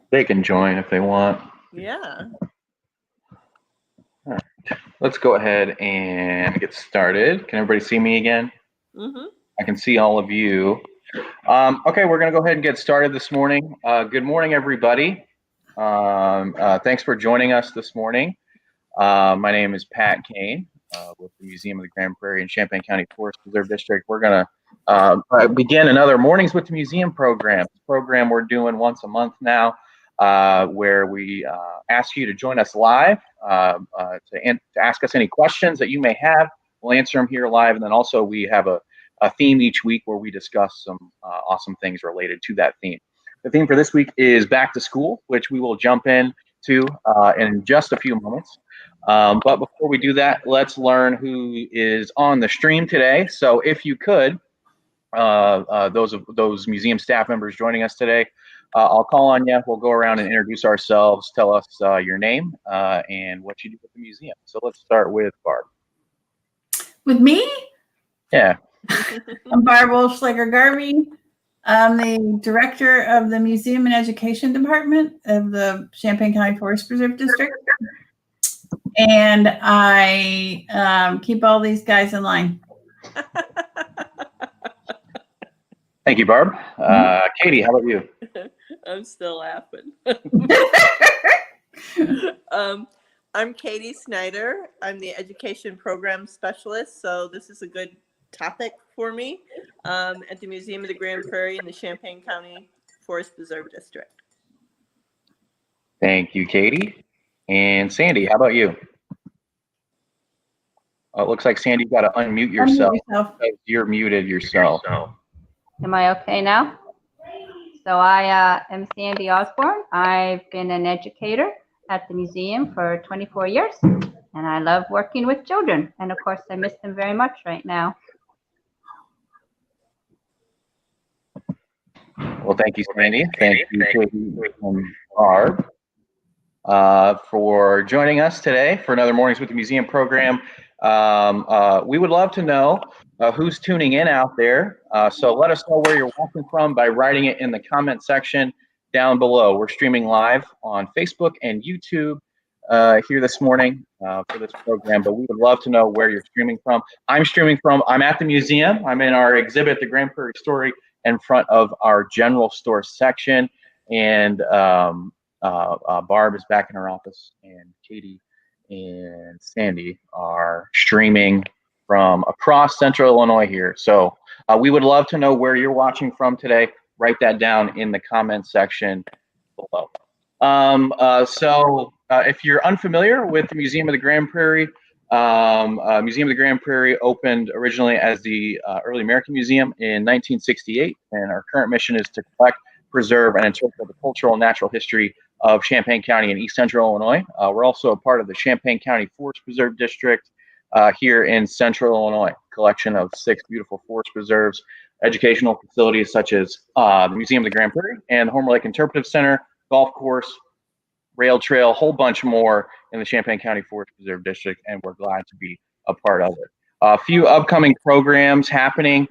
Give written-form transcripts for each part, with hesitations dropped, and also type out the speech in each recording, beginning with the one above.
They can join if they want. Yeah. All right. Let's go ahead and get started. Can everybody see me again? Mm-hmm. I can see all of you. Okay, we're going to go ahead and get started this morning. Good morning, everybody. Thanks for joining us this morning. My name is Pat Kane with the Museum of the Grand Prairie in Champaign County Forest Preserve District. We're going to begin another Mornings with the Museum program we're doing once a month now, where we ask you to join us live to ask us any questions that you may have. We'll answer them here live, and then also we have a theme each week where we discuss some awesome things related to that theme. The theme for this week is back to school, which we will jump into in just a few moments. But before we do that, let's learn who is on the stream today. So if you could, those museum staff members joining us today, I'll call on you. We'll go around and introduce ourselves. Tell us your name and what you do at the museum. So let's start with Barb. With me? Yeah. I'm Barb Wolfschlager-Garvey. I'm the director of the Museum and Education Department of the Champaign County Forest Preserve District. And I keep all these guys in line. Thank you, Barb. Katie, how about you? I'm still laughing. I'm Katie Snyder. I'm the education program specialist, so this is a good topic for me at the Museum of the Grand Prairie in the Champaign County Forest Preserve District. Thank you, Katie. And Sandy, how about you? Oh, it looks like Sandy, you got to unmute yourself. You're muted yourself. Am I okay now? So I am Sandy Osborne. I've been an educator at the museum for 24 years, and I love working with children. And of course, I miss them very much right now. Well, thank you, Sandy. Thank you, Katie and Barb, for joining us today for another Mornings with the Museum program. We would love to know who's tuning in out there. So let us know where you're watching from by writing it in the comment section down below. We're streaming live on Facebook and YouTube here this morning for this program, but we would love to know where you're streaming from. I'm at the museum. I'm in our exhibit, the Grand Prairie Story, in front of our general store section. And Barb is back in her office, and Katie and Sandy are streaming from across Central Illinois here. So we would love to know where you're watching from today. Write that down in the comment section below. So if you're unfamiliar with the Museum of the Grand Prairie, Museum of the Grand Prairie opened originally as the Early American Museum in 1968, and our current mission is to collect, preserve, and interpret the cultural and natural history of Champaign County in East Central Illinois. We're also a part of the Champaign County Forest Preserve District here in Central Illinois, collection of 6 beautiful forest preserves, educational facilities such as the Museum of the Grand Prairie and Homer Lake Interpretive Center, golf course, rail trail, whole bunch more in the Champaign County Forest Preserve District, and we're glad to be a part of it. A few upcoming programs happening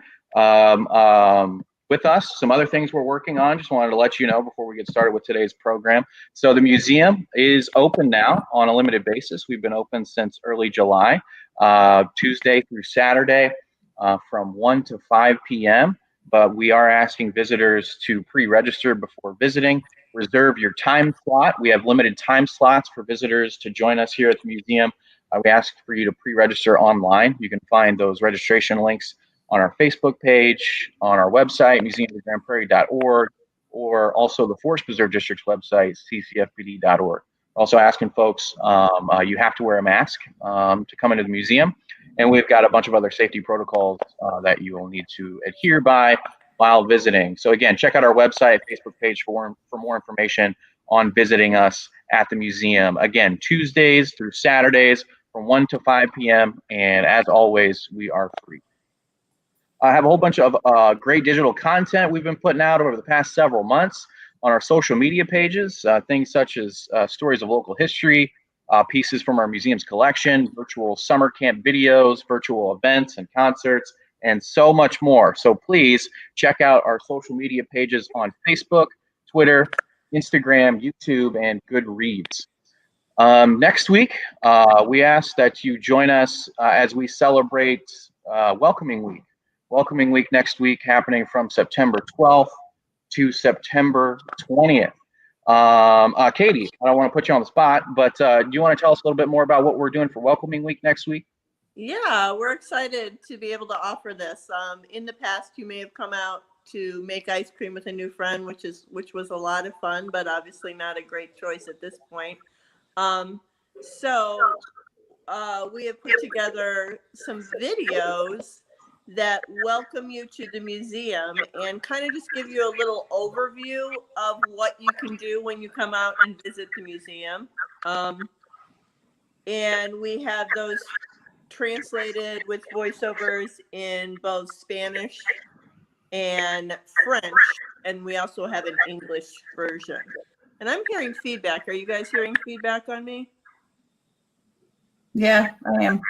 with us, some other things we're working on. Just wanted to let you know before we get started with today's program. So the museum is open now on a limited basis. We've been open since early July, Tuesday through Saturday from 1 to 5 p.m. But we are asking visitors to pre-register before visiting. Reserve your time slot. We have limited time slots for visitors to join us here at the museum. We ask for you to pre-register online. You can find those registration links on our Facebook page, on our website, museumofthegrandprairie.org, or also the Forest Preserve District's website, ccfpd.org. Also asking folks, you have to wear a mask to come into the museum, and we've got a bunch of other safety protocols that you will need to adhere by while visiting. So again, check out our website, Facebook page for more information on visiting us at the museum. Again, Tuesdays through Saturdays from 1 to 5 p.m. And as always, we are free. I have a whole bunch of great digital content we've been putting out over the past several months on our social media pages, things such as stories of local history, pieces from our museum's collection, virtual summer camp videos, virtual events and concerts, and so much more. So please check out our social media pages on Facebook, Twitter, Instagram, YouTube, and Goodreads. Next week, we ask that you join us as we celebrate Welcoming Week. Welcoming Week next week, happening from September 12th to September 20th. Katie, I don't want to put you on the spot, but do you want to tell us a little bit more about what we're doing for Welcoming Week next week? Yeah, we're excited to be able to offer this. In the past, you may have come out to make ice cream with a new friend, which was a lot of fun, but obviously not a great choice at this point. So we have put together some videos that welcome you to the museum and kind of just give you a little overview of what you can do when you come out and visit the museum. And we have those translated with voiceovers in both Spanish and French, and we also have an English version. And I'm hearing feedback. Are you guys hearing feedback on me? Yeah, I am.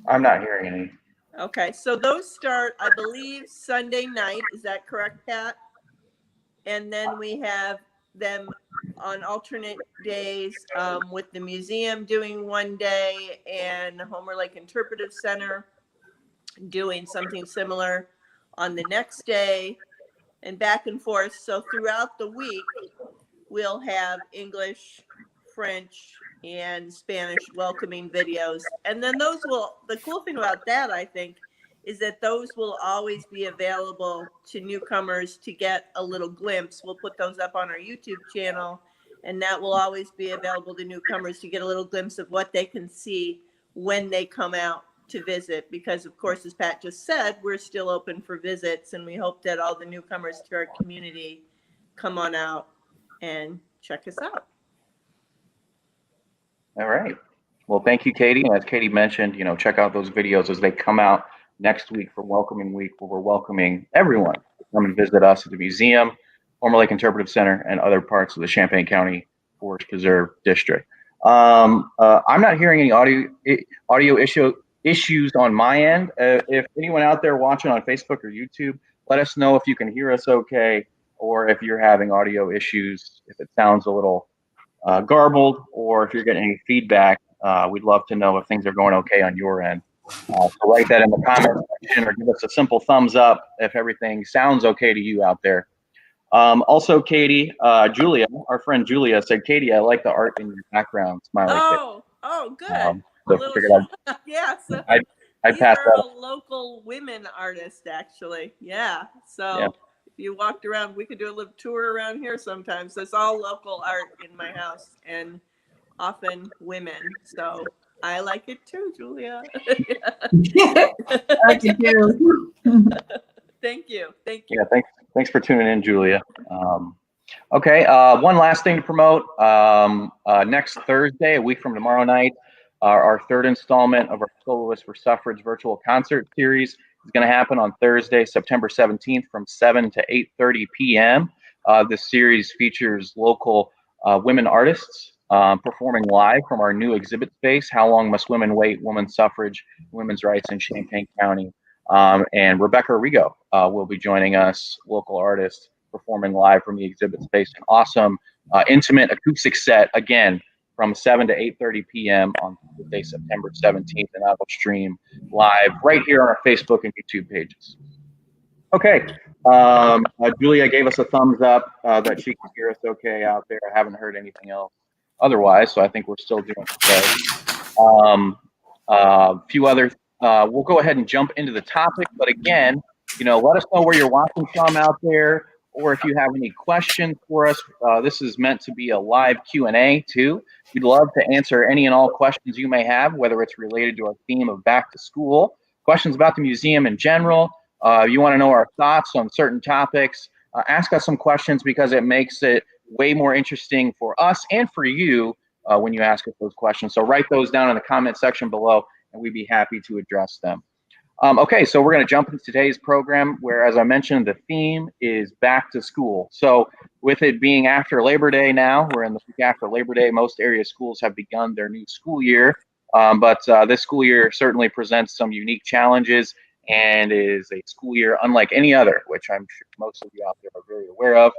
I'm not hearing any. Okay, so those start, I believe, Sunday night. Is that correct, Pat? And then we have them on alternate days, with the museum doing one day and Homer Lake Interpretive Center doing something similar on the next day, and back and forth. So throughout the week, we'll have English, French, and Spanish welcoming videos. And then the cool thing about that, I think, is that those will always be available to newcomers to get a little glimpse. We'll put those up on our YouTube channel, and that will always be available to newcomers to get a little glimpse of what they can see when they come out to visit. Because, of course, as Pat just said, we're still open for visits, and we hope that all the newcomers to our community come on out and check us out. All right. Well, thank you, Katie. And as Katie mentioned, check out those videos as they come out next week for Welcoming Week, where we're welcoming everyone to come and visit us at the museum, Homer Lake Interpretive Center, and other parts of the Champaign County Forest Preserve District. I'm not hearing any audio issues on my end. If anyone out there watching on Facebook or YouTube, let us know if you can hear us okay, or if you're having audio issues, if it sounds a little garbled, or if you're getting any feedback. We'd love to know if things are going okay on your end. So write that in the comment section, or give us a simple thumbs up if everything sounds okay to you out there. Also, Katie, Julia, our friend Julia, said, Katie, I like the art in your background. Smiley. Oh, good. So Yeah, so I these passed are that. a local women artist, actually. Yeah, so Yeah. if you walked around, we could do a little tour around here sometimes. It's all local art in my house, and often women. So I like it too, Julia. I like it too. Thank you. Yeah, thanks for tuning in, Julia. Okay, one last thing to promote. Next Thursday, a week from tomorrow night, our third installment of our Soloists for Suffrage virtual concert series is going to happen on Thursday, September 17th from 7 to 8:30 p.m. This series features local women artists performing live from our new exhibit space, How Long Must Women Wait? Women's Suffrage, Women's Rights in Champaign County. And Rebecca Rigo will be joining us, local artist, performing live from the exhibit space. An awesome, intimate acoustic set, again, from 7 to 8:30 p.m. on Thursday, September 17th, and that will stream live right here on our Facebook and YouTube pages. Okay, Julia gave us a thumbs up that she can hear us okay out there. I haven't heard anything else otherwise, so I think we're still doing okay. A few other, we'll go ahead and jump into the topic, but again, let us know where you're watching from out there, or if you have any questions for us. This is meant to be a live Q&A too. We'd love to answer any and all questions you may have, whether it's related to our theme of back to school, questions about the museum in general. You want to know our thoughts on certain topics, ask us some questions, because it makes it way more interesting for us and for you when you ask us those questions. So write those down in the comment section below, and we'd be happy to address them. Okay, so we're going to jump into today's program, where, as I mentioned, the theme is back to school. So with it being after Labor Day now, we're in the week after Labor Day, most area schools have begun their new school year. But this school year certainly presents some unique challenges and it is a school year unlike any other, which I'm sure most of you out there are very aware of.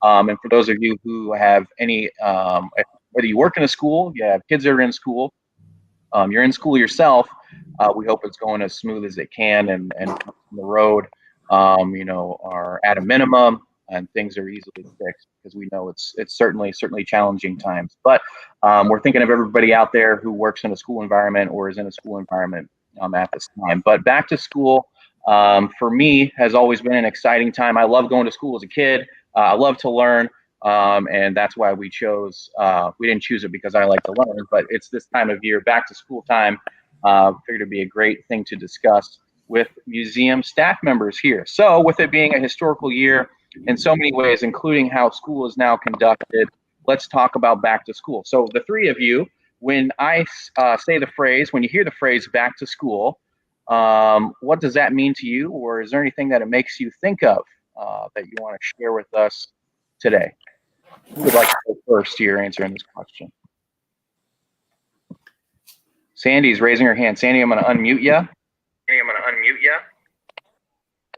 And for those of you who have any, whether you work in a school, you have kids that are in school, you're in school yourself, we hope it's going as smooth as it can, and the road, are at a minimum, and things are easily fixed, because we know it's certainly challenging times. But we're thinking of everybody out there who works in a school environment or is in a school environment at this time. But back to school, for me, has always been an exciting time. I love going to school as a kid. I love to learn. And that's why we chose, we didn't choose it because I like to learn, but it's this time of year, back to school time, figured it'd be a great thing to discuss with museum staff members here. So with it being a historical year in so many ways, including how school is now conducted, let's talk about back to school. So the three of you, when I say the phrase, when you hear the phrase back to school, what does that mean to you? Or is there anything that it makes you think of that you want to share with us today? Who would like to go first here answering this question? Sandy's raising her hand. Sandy, I'm going to unmute you.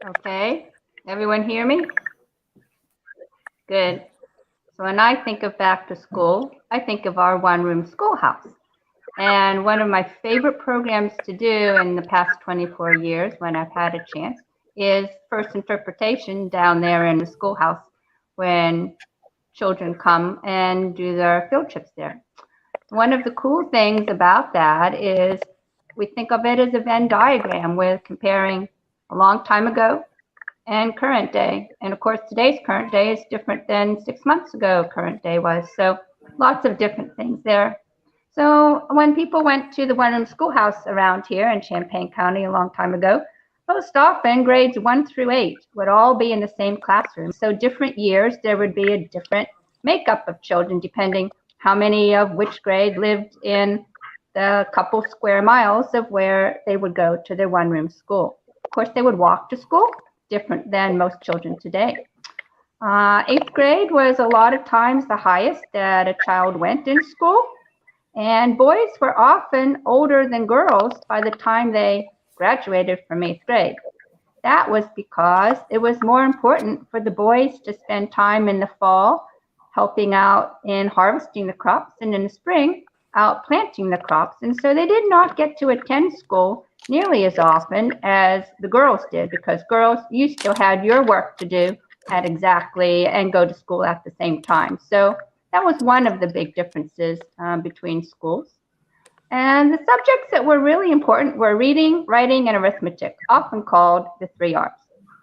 Okay, everyone hear me? Good. So when I think of back to school, I think of our one-room schoolhouse. And one of my favorite programs to do in the past 24 years, when I've had a chance, is first interpretation down there in the schoolhouse when children come and do their field trips there. One of the cool things about that is we think of it as a Venn diagram with comparing a long time ago and current day. And of course, today's current day is different than 6 months ago current day was. So lots of different things there. So when people went to the one-room schoolhouse around here in Champaign County a long time ago, most often grades 1 through 8 would all be in the same classroom. So different years, there would be a different makeup of children depending how many of which grade lived in the couple square miles of where they would go to their one-room school. Of course, they would walk to school, different than most children today. 8th grade was a lot of times the highest that a child went in school, and boys were often older than girls by the time they graduated from 8th grade. That was because it was more important for the boys to spend time in the fall helping out in harvesting the crops, and in the spring out planting the crops. And so they did not get to attend school nearly as often as the girls did, because girls, you still had your work to do at exactly and go to school at the same time. So that was one of the big differences between schools. And the subjects that were really important were reading, writing, and arithmetic, often called the 3 R's.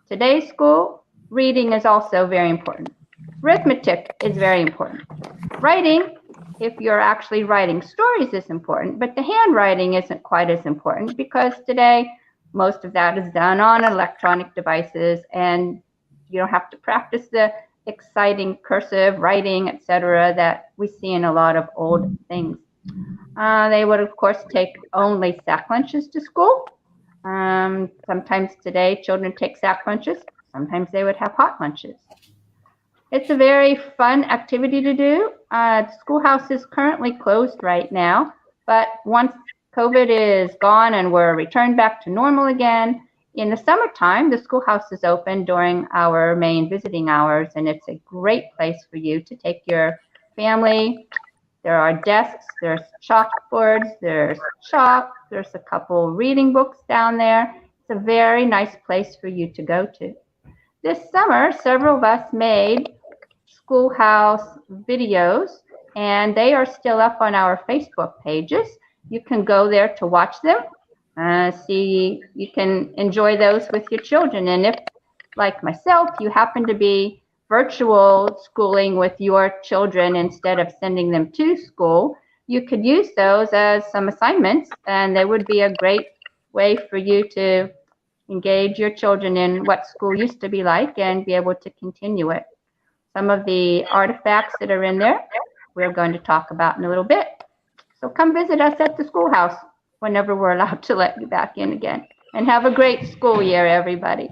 Today's school, reading is also very important. Arithmetic is very important. Writing, if you're actually writing stories, is important, but the handwriting isn't quite as important, because today most of that is done on electronic devices, and you don't have to practice the exciting cursive writing, etc., that we see in a lot of old things. They would, of course, take only sack lunches to school. Sometimes today children take sack lunches. Sometimes they would have hot lunches. It's a very fun activity to do. The schoolhouse is currently closed right now, but once COVID is gone and we're returned back to normal again, in the summertime, the schoolhouse is open during our main visiting hours, and it's a great place for you to take your family. There are desks, there's chalkboards, there's chalk, there's a couple reading books down there. It's a very nice place for you to go to. This summer, several of us made Schoolhouse videos, and they are still up on our Facebook pages. You can go there to watch them. You can enjoy those with your children. And if, like myself, you happen to be virtual schooling with your children instead of sending them to school, you could use those as some assignments, and they would be a great way for you to engage your children in what school used to be like and be able to continue it. Some of the artifacts that are in there, we're going to talk about in a little bit. So come visit us at the schoolhouse whenever we're allowed to let you back in again. And have a great school year, everybody.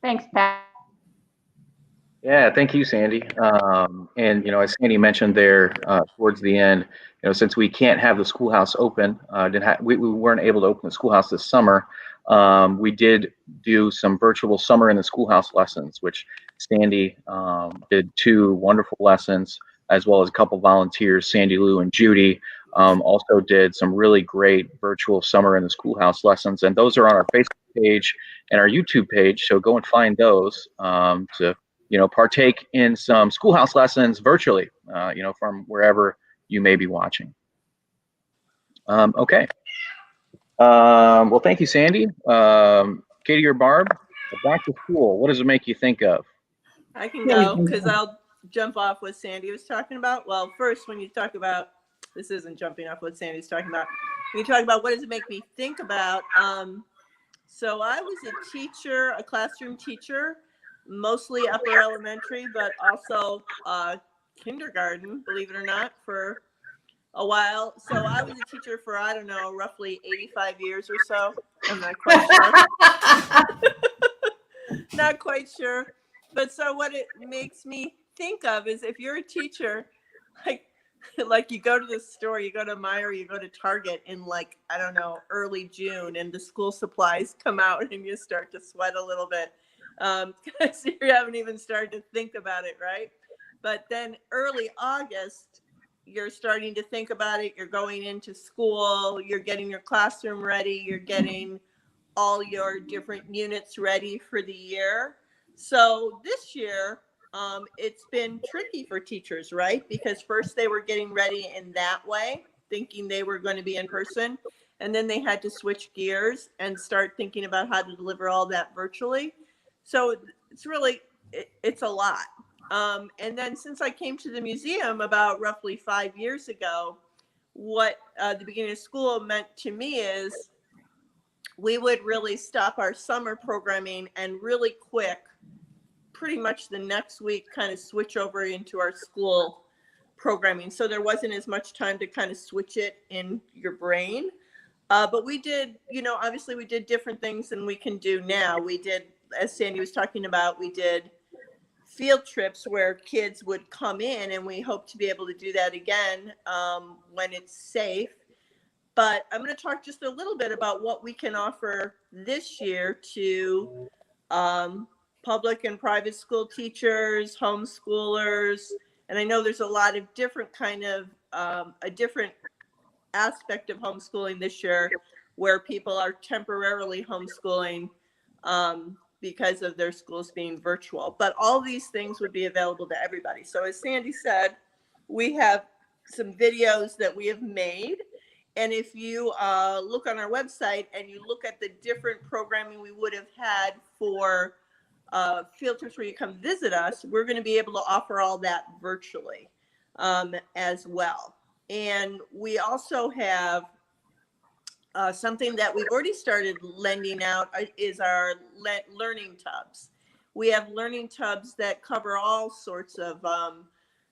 Thanks, Pat. Yeah, thank you, Sandy. And as Sandy mentioned there towards the end, since we can't have the schoolhouse open, we weren't able to open the schoolhouse this summer. We did do some virtual summer in the schoolhouse lessons, which Sandy did 2 wonderful lessons, as well as a couple volunteers, Sandy Lou and Judy. Also did some really great virtual summer in the schoolhouse lessons, and those are on our Facebook page and our YouTube page. So go and find those to partake in some schoolhouse lessons virtually, from wherever you may be watching. Okay. Well, thank you, Sandy. Katie or Barb, back to school. What does it make you think of? I can go because I'll jump off what Sandy was talking about. Well, first, when you talk about, this isn't jumping off what Sandy's talking about. When you talk about what does it make me think about, so I was a teacher, a classroom teacher, mostly upper elementary, but also kindergarten, believe it or not, for a while. So I was a teacher for, I don't know, roughly 85 years or so. I'm not quite sure. Not quite sure. But so what it makes me think of is if you're a teacher, like you go to the store, you go to Meijer, you go to Target in I don't know, early June, and the school supplies come out and you start to sweat a little bit because you haven't even started to think about it, right? But then early August, you're starting to think about it. You're going into school, you're getting your classroom ready, you're getting all your different units ready for the year. So this year, it's been tricky for teachers, right? Because first they were getting ready in that way, thinking they were going to be in person. And then they had to switch gears and start thinking about how to deliver all that virtually. So it's really, it's a lot. And then since I came to the museum about roughly 5 years ago, what the beginning of school meant to me is we would really stop our summer programming and really quick, pretty much the next week, kind of switch over into our school programming. So there wasn't as much time to kind of switch it in your brain. But we did, obviously we did different things than we can do now. We did, as Sandy was talking about, we did field trips where kids would come in, and we hope to be able to do that again when it's safe. But I'm going to talk just a little bit about what we can offer this year to public and private school teachers, homeschoolers. And I know there's a lot of different kind of, a different aspect of homeschooling this year where people are temporarily homeschooling because of their schools being virtual. But all these things would be available to everybody. So as Sandy said, we have some videos that we have made. And if you look on our website and you look at the different programming we would have had for field trips where you come visit us, we're going to be able to offer all that virtually as well. And we also have something that we've already started lending out is our learning tubs. We have learning tubs that cover all sorts of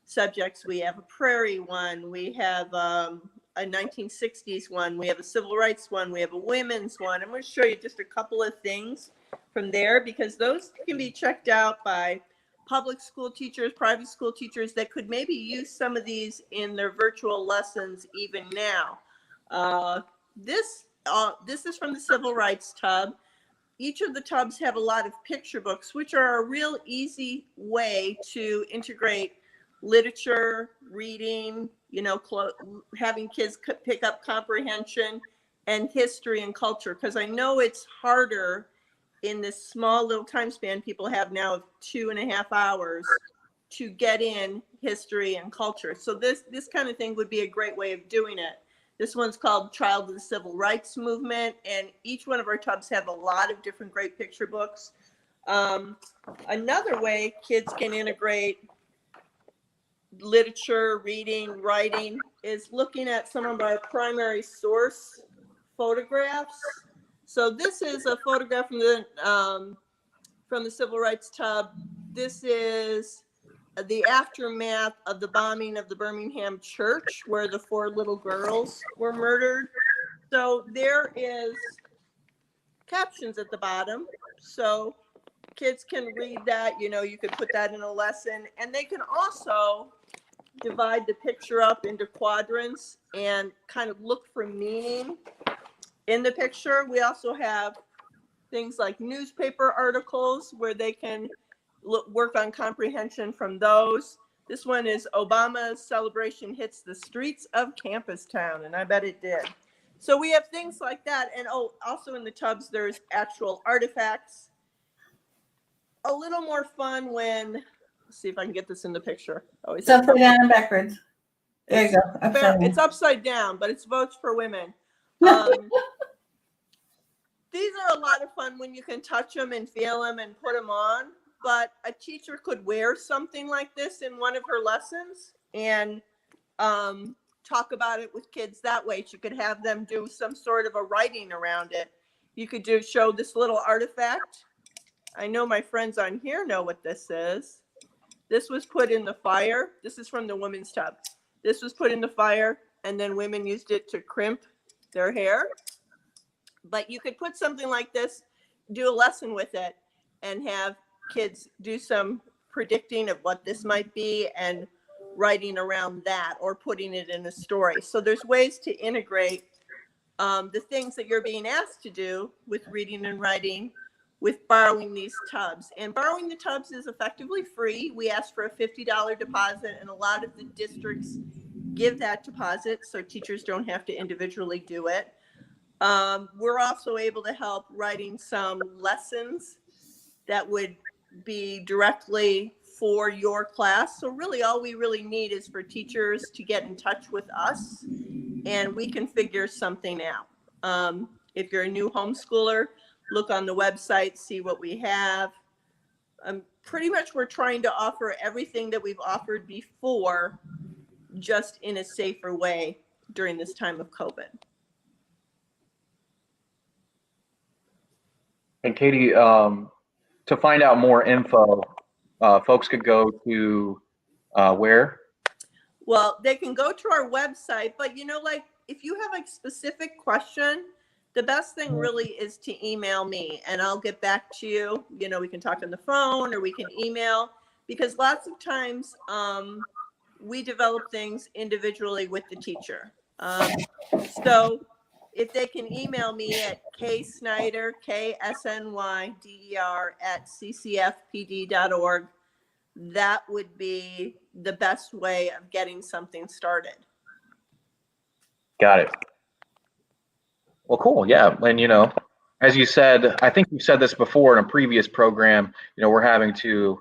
subjects. We have a prairie one. We have a 1960s one. We have a civil rights one. We have a women's one. I'm going to show you just a couple of things from there because those can be checked out by public school teachers, private school teachers that could maybe use some of these in their virtual lessons even now. This is from the Civil Rights Tub. Each of the tubs have a lot of picture books, which are a real easy way to integrate literature, reading, having kids pick up comprehension and history and culture. Because I know it's harder in this small little time span people have now of 2.5 hours to get in history and culture. So this kind of thing would be a great way of doing it. This one's called Child of the Civil Rights Movement, and each one of our tubs have a lot of different great picture books. Another way kids can integrate literature, reading, writing is looking at some of our primary source photographs. So this is a photograph from the Civil Rights Tub. This is the aftermath of the bombing of the Birmingham church where the 4 little girls were murdered. So there is captions at the bottom. So kids can read that. You could put that in a lesson, and they can also divide the picture up into quadrants and kind of look for meaning in the picture. We also have things like newspaper articles where they can work on comprehension from those. This one is Obama's celebration hits the streets of Campus Town, and I bet it did. So we have things like that. And also in the tubs, there's actual artifacts. A little more fun when, let's see if I can get this in the picture. It's upside down and backwards. There you go. It's upside down, but it's votes for women. These are a lot of fun when you can touch them and feel them and put them on. But a teacher could wear something like this in one of her lessons and talk about it with kids that way. She could have them do some sort of a writing around it. You could show this little artifact. I know my friends on here know what this is. This was put in the fire. This is from the women's tub. This was put in the fire, and then women used it to crimp their hair. But you could put something like this, do a lesson with it, and have kids do some predicting of what this might be and writing around that or putting it in a story. So there's ways to integrate the things that you're being asked to do with reading and writing with borrowing these tubs. And borrowing the tubs is effectively free. We ask for a $50 deposit, and a lot of the districts give that deposit so teachers don't have to individually do it. We're also able to help writing some lessons that would be directly for your class. So really all we really need is for teachers to get in touch with us, and we can figure something out. If you're a new homeschooler, look on the website, see what we have. Pretty much we're trying to offer everything that we've offered before, just in a safer way during this time of COVID. And Katie, to find out more info, folks could go to where? Well, they can go to our website, but like if you have a specific question, the best thing really is to email me and I'll get back to you. We can talk on the phone or we can email, because lots of times we develop things individually with the teacher. So if they can email me at ksnyder, ksnyder @ccfpd.org, that would be the best way of getting something started. Got it. Well, cool. Yeah. And, as you said, I think you've said this before in a previous program, we're having to,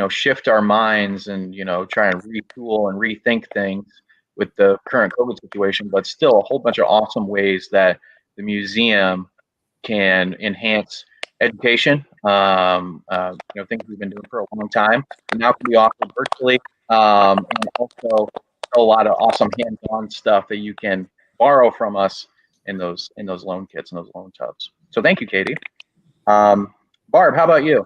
shift our minds and, try and retool and rethink things with the current COVID situation, but still a whole bunch of awesome ways that the museum can enhance education. Things we've been doing for a long time and now can be offered virtually, and also a lot of awesome hands-on stuff that you can borrow from us in those loan kits and those loan tubs. So thank you, Katie. Barb, how about you?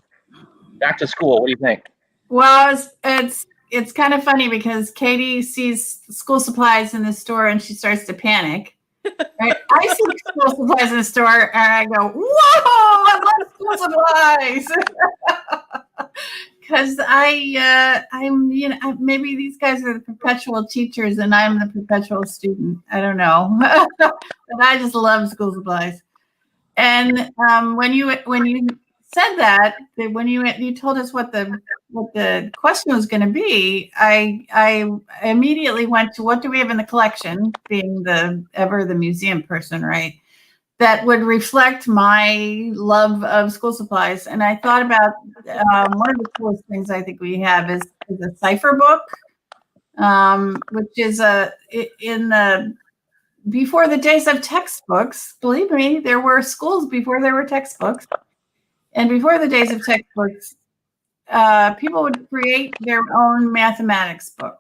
Back to school. What do you think? Well, it's kind of funny because Katie sees school supplies in the store and she starts to panic. Right? I see school supplies in the store and I go, "Whoa! I love school supplies!" Because I'm maybe these guys are the perpetual teachers and I'm the perpetual student. I don't know, but I just love school supplies. And when you said that when you told us what the question was going to be, I immediately went to what do we have in the collection, being the museum person, right? That would reflect my love of school supplies. And I thought about one of the coolest things I think we have is a Cipher Book, which is before the days of textbooks. Believe me, there were schools before there were textbooks. And before the days of textbooks, people would create their own mathematics book.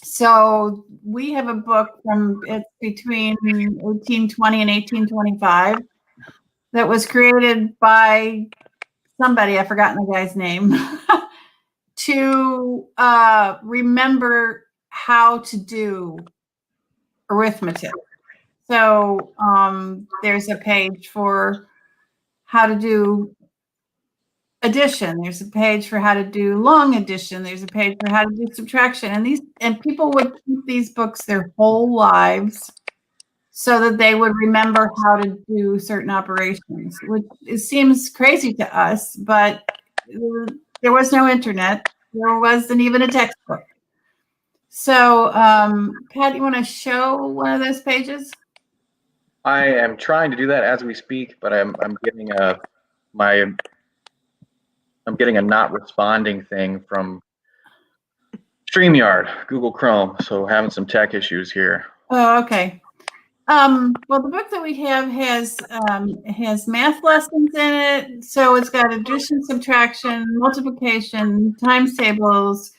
So we have a book it's between 1820 and 1825 that was created by somebody, I've forgotten the guy's name, to remember how to do arithmetic. So there's a page for how to do addition. There's a page for how to do long addition. There's a page for how to do subtraction. And people would keep these books their whole lives so that they would remember how to do certain operations, which it seems crazy to us, but there was no internet. There wasn't even a textbook. So, Pat, you want to show one of those pages? I am trying to do that as we speak, but I'm getting a not responding thing from StreamYard, Google Chrome. So having some tech issues here. Oh, okay. Well, the book that we have has math lessons in it. So it's got addition, subtraction, multiplication, times tables,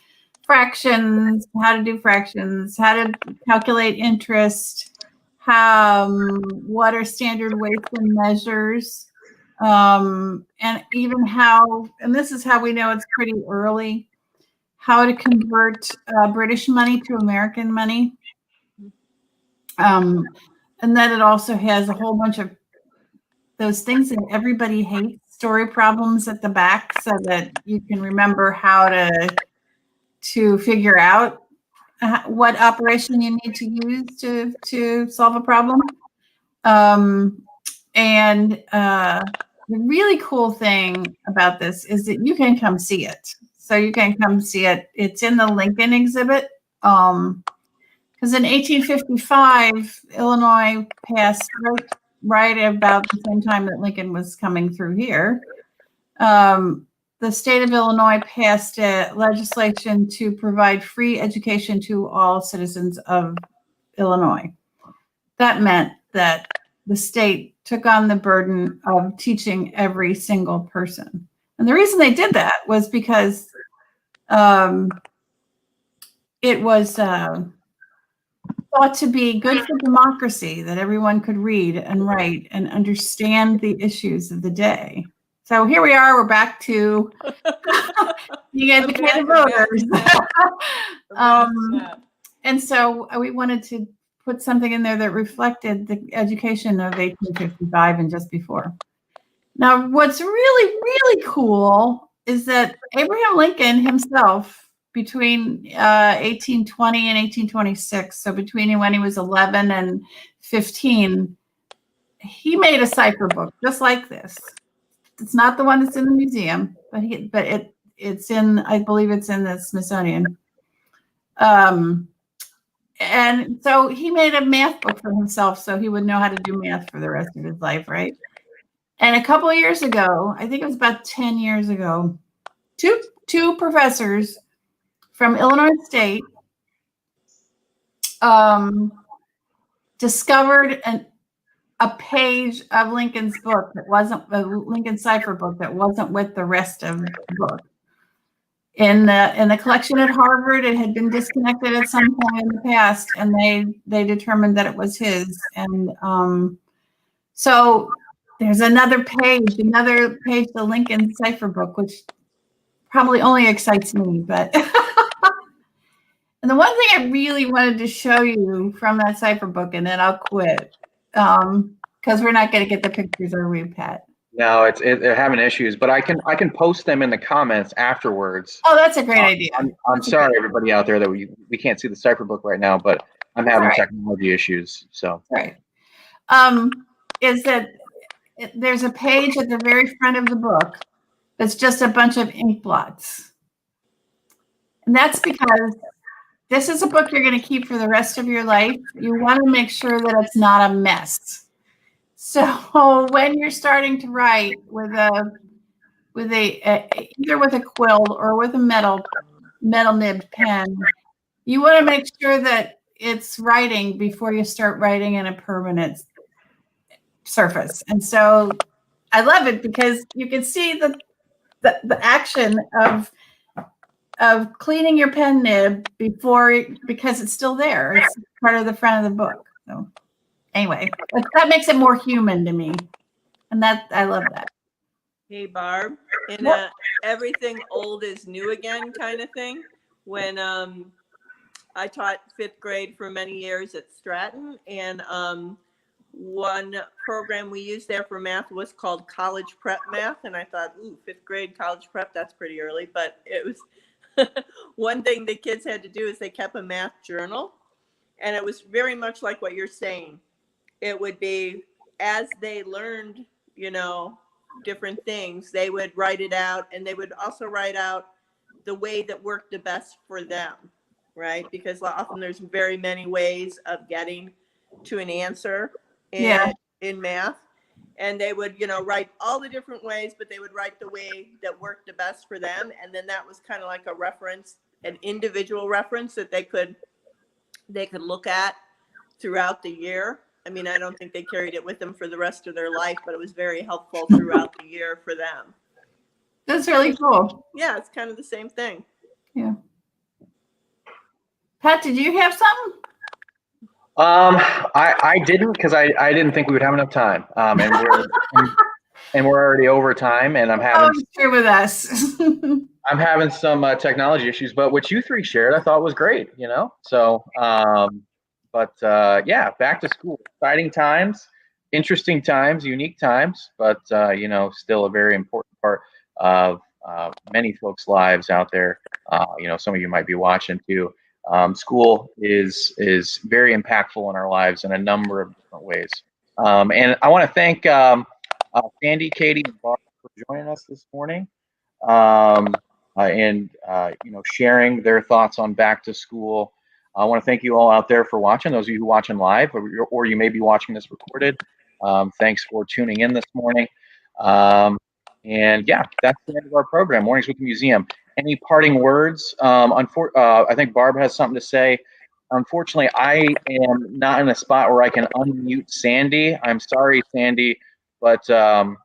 fractions, how to do fractions, how to calculate interest, what are standard weights and measures, and even and this is how we know it's pretty early, how to convert British money to American money. And then it also has a whole bunch of those things that everybody hates, story problems at the back, so that you can remember how to figure out what operation you need to use to solve a problem. And the really cool thing about this is that you can come see it. So you can come see it. It's in the Lincoln exhibit. Because in 1855, Illinois passed right about the same time that Lincoln was coming through here. The state of Illinois passed legislation to provide free education to all citizens of Illinois. That meant that the state took on the burden of teaching every single person. And the reason they did that was because it was thought to be good for democracy that everyone could read and write and understand the issues of the day. So here we are, we're back to being educated voters. And so we wanted to put something in there that reflected the education of 1855 and just before. Now, what's really, really cool is that Abraham Lincoln himself, between 1820 and 1826, so between when he was 11 and 15, he made a cipher book just like this. It's not the one that's in the museum, but it's in, I believe it's in the Smithsonian. And so he made a math book for himself so he would know how to do math for the rest of his life, right? And a couple of years ago, I think it was about 10 years ago, two professors from Illinois State discovered a page of Lincoln's book that wasn't a Lincoln Cipher book that wasn't with the rest of the book. In the collection at Harvard, it had been disconnected at some point in the past, and they determined that it was his. And so there's another page, the Lincoln Cipher book, which probably only excites me, but. And the one thing I really wanted to show you from that cipher book, and then I'll quit, because we're not going to get the pictures, are we, Pat? No, they're having issues, but I can post them in the comments afterwards. Oh, that's a great idea. I'm sorry, everybody out there, that we can't see the cipher book right now, but I'm having technology issues. So right, is that there's a page at the very front of the book that's just a bunch of ink blots, and that's because this is a book you're going to keep for the rest of your life. You want to make sure that it's not a mess. So when you're starting to write either with a quill or with a metal nibbed pen, you want to make sure that it's writing before you start writing in a permanent surface. And so I love it because you can see the action of cleaning your pen nib because it's still there. It's part of the front of the book. So anyway, that makes it more human to me. And I love that. Hey, Barb, in everything old is new again kind of thing, when I taught 5th grade for many years at Stratton, and one program we used there for math was called college prep math. And I thought, ooh, 5th grade college prep, that's pretty early. But it was one thing the kids had to do is they kept a math journal. And it was very much like what you're saying. It would be as they learned, you know, different things, they would write it out, and they would also write out the way that worked the best for them, right? Because often there's very many ways of getting to an answer in math. And they would, you know, write all the different ways, but they would write the way that worked the best for them. And then that was kind of like a reference, an individual reference that they could look at throughout the year. I mean, I don't think they carried it with them for the rest of their life, but it was very helpful throughout the year for them. That's really cool. Yeah, it's kind of the same thing. Yeah. Pat, did you have something? I didn't, because I didn't think we would have enough time. And we're already over time, and I'm having Share with us. I'm having some technology issues, but what you three shared, I thought was great, you know? So, yeah, back to school, exciting times, interesting times, unique times, but, you know, still a very important part of many folks' lives out there. You know, some of you might be watching too. School is very impactful in our lives in a number of different ways. And I want to thank Sandy, Katie, and Barb for joining us this morning. And you know, sharing their thoughts on back to school. I want to thank you all out there for watching. Those of you who are watching live, or you may be watching this recorded. Thanks for tuning in this morning. And yeah, that's the end of our program, Mornings with the Museum. Any parting words? I think Barb has something to say. Unfortunately, I am not in a spot where I can unmute Sandy. I'm sorry, Sandy, but I'm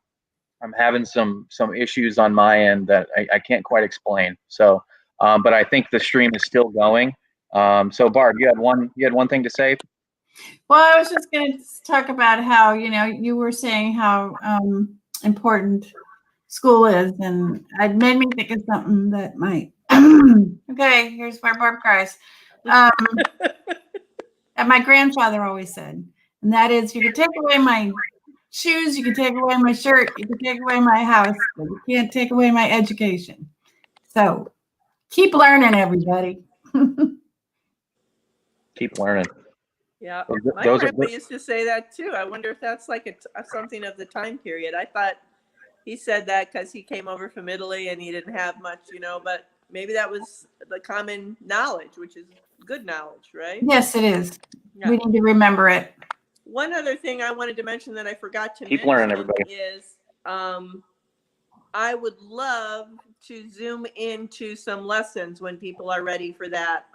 having some issues on my end that I can't quite explain. So, but I think the stream is still going. So Barb, you had one thing to say? Well, I was just going to talk about how, you know, you were saying how important school is, and it made me think of something that might. Okay, here's where Barb cries. That my grandfather always said, and that is, you can take away my shoes, you can take away my shirt, you can take away my house, but you can't take away my education. So keep learning, everybody. Keep learning. Yeah, my Those grandpa used to say that too. I wonder if that's like something of the time period. I thought he said that because he came over from Italy and he didn't have much, you know, but maybe that was the common knowledge, which is good knowledge, right? Yes, it is. Yeah. We need to remember it. One other thing I wanted to mention that I forgot to Keep mention learning, everybody. is I would love to zoom into some lessons when people are ready for that,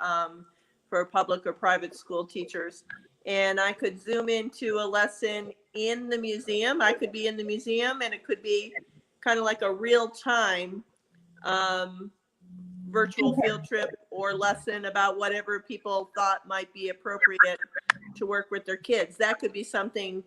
for public or private school teachers. And I could zoom into a lesson in the museum. I could be in the museum, and it could be kind of like a real-time virtual field trip or lesson about whatever people thought might be appropriate to work with their kids. That could be something